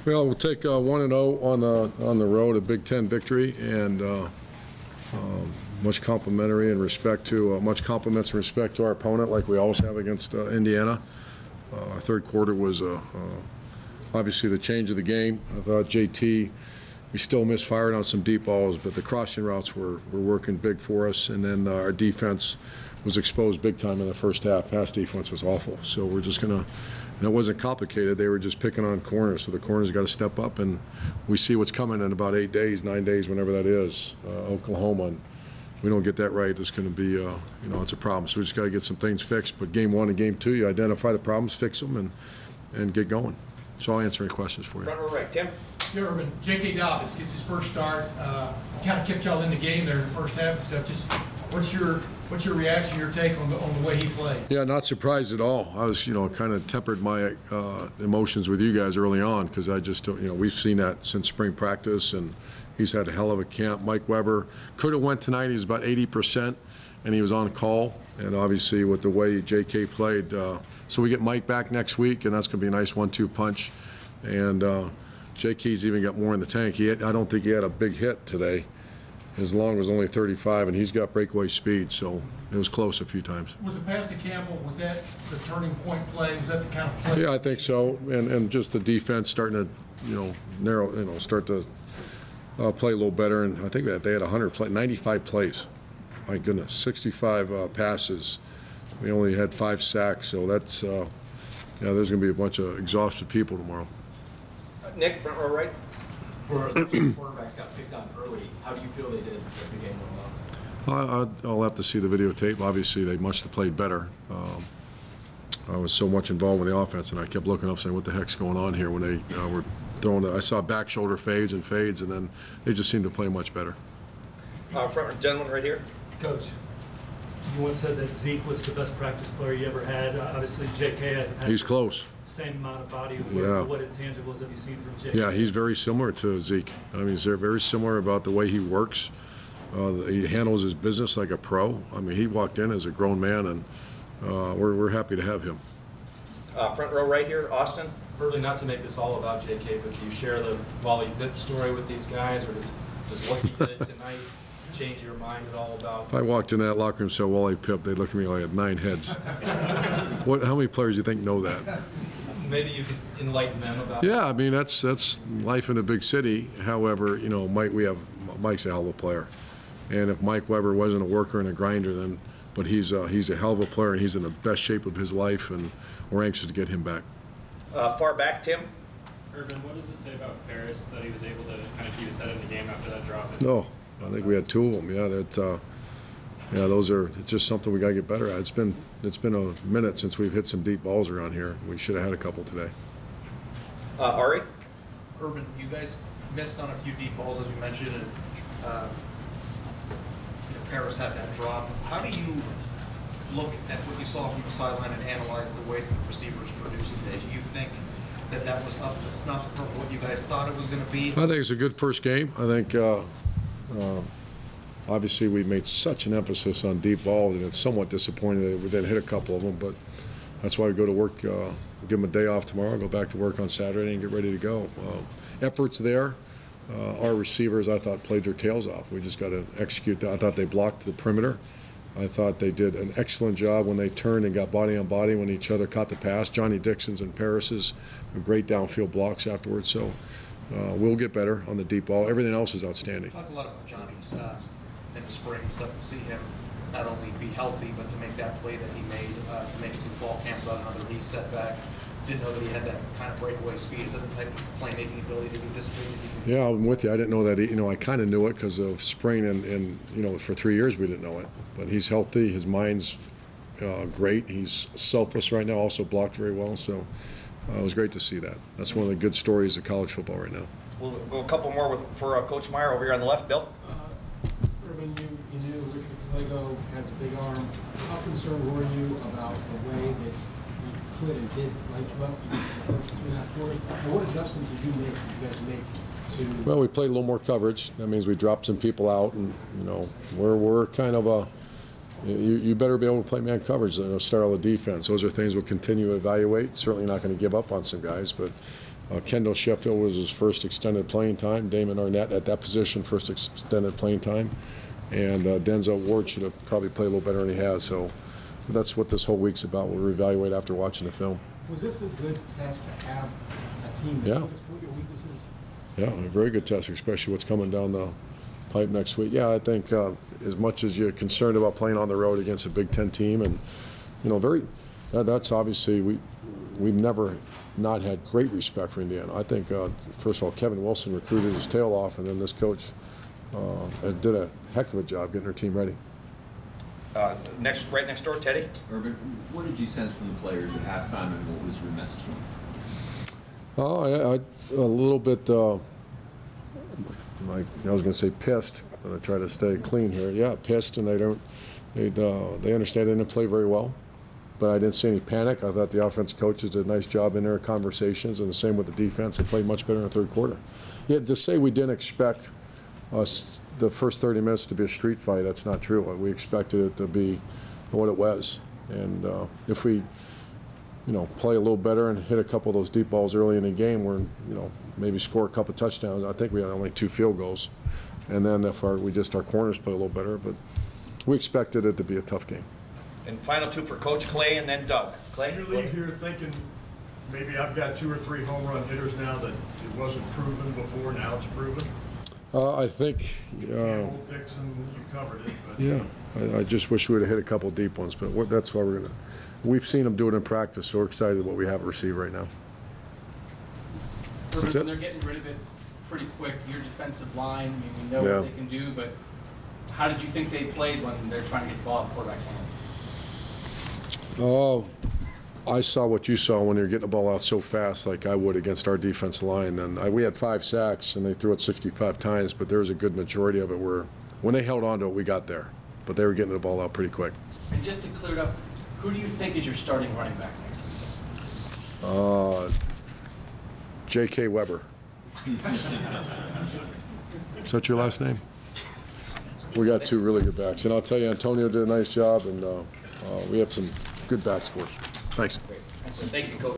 Well, we'll take 1-0 on the road, a Big Ten victory, and much complimentary and respect to much compliments and respect to our opponent, like we always have against Indiana. Our third quarter was obviously the change of the game. I thought JT, we still misfired on some deep balls, but the crossing routes were working big for us, and then our defense was exposed big time in the first half. Pass defense was awful, so we're just gonna. And it wasn't complicated. They were just picking on corners, so the corners got to step up, and we see what's coming in about 8 days, 9 days, whenever that is. Oklahoma, and we don't get that right, it's going to be, it's a problem. So we just got to get some things fixed. But game 1 and game 2, you identify the problems, fix them, and get going. So I'll answer any questions for you. Front row right, Tim. Yeah, Urban. J.K. Dobbins gets his first start. Kind of kept y'all in the game there in the first half and stuff. Just what's your reaction, your take on the way he played? Yeah, not surprised at all. I was, kind of tempered my emotions with you guys early on because I just, we've seen that since spring practice, and he's had a hell of a camp. Mike Weber could have went tonight. He was about 80%, and he was on call. And obviously, with the way J.K. played, so we get Mike back next week, and that's going to be a nice 1-2 punch. And J.K.'s even got more in the tank. I don't think he had a big hit today. His long was only 35, and he's got breakaway speed, so it was close a few times. Was the pass to Campbell, was that the turning point play? Was that the kind of play? Yeah, I think so, and just the defense starting to, narrow, start to play a little better. And I think that they had 95 plays. My goodness, 65 passes. We only had 5 sacks, so that's, there's going to be a bunch of exhausted people tomorrow. Nick, front row right. For the quarterbacks got picked on early, how do you feel they did as the game went on? I'll have to see the videotape. Obviously, they must have played better. I was so much involved with the offense, and I kept looking up saying, what the heck's going on here when they were throwing I saw back shoulder fades, and then they just seemed to play much better. Front gentleman right here. Coach, you once said that Zeke was the best practice player you ever had. Obviously, J.K. hasn't had. He's close. Same amount of body. Yeah. What intangibles have you seen from J.K.? Yeah, he's very similar to Zeke. I mean, they're very similar about the way he works. He handles his business like a pro. I mean, he walked in as a grown man, and we're happy to have him. Front row right here, Austin. Really, not to make this all about J.K., but do you share the Wally Pipp story with these guys, or does what he did tonight change your mind at all about? If I walked in that locker room and said Wally Pipp, they'd look at me like I had 9 heads. How many players do you think know that? Maybe you could enlighten them about. Yeah, I mean that's life in a big city. However, Mike's a hell of a player, and if Mike Weber wasn't a worker and a grinder, then he's a hell of a player, and he's in the best shape of his life, and we're anxious to get him back. Far back, Tim. Urban, what does it say about Paris that he was able to kind of keep his head in the game after that drop? No, I think we had 2 of them. Yeah, those are just something we got to get better at. It's been a minute since we've hit some deep balls around here. We should have had a couple today. Ari. Urban, you guys missed on a few deep balls, as you mentioned, and Paris had that drop. How do you look at what you saw from the sideline and analyze the way the receivers produced today? Do you think that was up to snuff from what you guys thought it was going to be? I think it's a good first game. I think obviously we made such an emphasis on deep balls, and it's somewhat disappointing that we didn't hit a couple of them, but that's why we go to work, give them a day off tomorrow, go back to work on Saturday, and get ready to go. Efforts there. Our receivers, I thought, played their tails off. We just got to execute that. I thought they blocked the perimeter. I thought they did an excellent job when they turned and got body on body when each other caught the pass. Johnny Dixon's and Paris's were great downfield blocks afterwards. So we'll get better on the deep ball. Everything else is outstanding. Talk a lot about Johnny's in the spring and stuff, to see him not only be healthy, but to make that play that he made to make it through fall camp without another knee setback. Didn't know that he had that kind of breakaway speed. Is that the type of playmaking ability that you anticipated? Yeah, I'm with you. I didn't know that. I kind of knew it because of spring, and for 3 years we didn't know it. But he's healthy. His mind's great. He's selfless right now. Also blocked very well. So it was great to see that. That's one of the good stories of college football right now. We'll go a couple more for Coach Meyer over here on the left. Bill. Urban, you knew Richard Flego has a big arm. How concerned were you about the way that he could and did light you up in the first 2.5 quarters? And what adjustments did you guys make to? Well, we played a little more coverage. That means we dropped some people out, and we're kind of a. You better be able to play man coverage. Start all the defense. Those are things we'll continue to evaluate. Certainly not going to give up on some guys, but Kendall Sheffield was his first extended playing time. Damon Arnett at that position, first extended playing time. And Denzel Ward should have probably played a little better than he has. So that's what this whole week's about. We'll reevaluate after watching the film. Was this a good test to have a team that Yeah. knows what your weaknesses? Yeah, a very good test, especially what's coming down the pipe next week. Yeah, I think as much as you're concerned about playing on the road against a Big Ten team, and that's obviously we've never not had great respect for Indiana. I think first of all, Kevin Wilson recruited his tail off, and then this coach did a heck of a job getting her team ready. Right next door, Teddy. Urban, what did you sense from the players at halftime, and what was your message to them? Oh, a little bit. I was going to say pissed, but I try to stay clean here. Yeah, pissed, and they understand they didn't play very well, but I didn't see any panic. I thought the offense coaches did a nice job in their conversations, and the same with the defense. They played much better in the third quarter. Yeah, to say we didn't expect us the first 30 minutes to be a street fight, that's not true. We expected it to be what it was, and if we play a little better and hit a couple of those deep balls early in the game, where maybe score a couple of touchdowns. I think we had only 2 field goals, and then if our corners play a little better, but we expected it to be a tough game. And final 2 for Coach Clay and then Doug. Clay? You leave here thinking maybe I've got 2 or 3 home run hitters now that it wasn't proven before. Now it's proven. I think. Campbell, Dixon, you covered it. But Yeah, I just wish we would have hit a couple of deep ones, but that's why we're gonna. We've seen them do it in practice, so we're excited what we have at receive right now. That's it. When they're getting rid of it pretty quick, your defensive line, I mean, we know Yeah. what they can do, but how did you think they played when they're trying to get the ball in the quarterback's hands? Oh, I saw what you saw when they were getting the ball out so fast, like I would against our defensive line. Then we had 5 sacks, and they threw it 65 times, but there was a good majority of it where, when they held on to it, we got there. But they were getting the ball out pretty quick. And just to clear it up, who do you think is your starting running back next season? J.K. Weber. Is that your last name? We got 2 really good backs. And I'll tell you, Antonio did a nice job, and we have some good backs for us. Thanks. Thank you, Coach.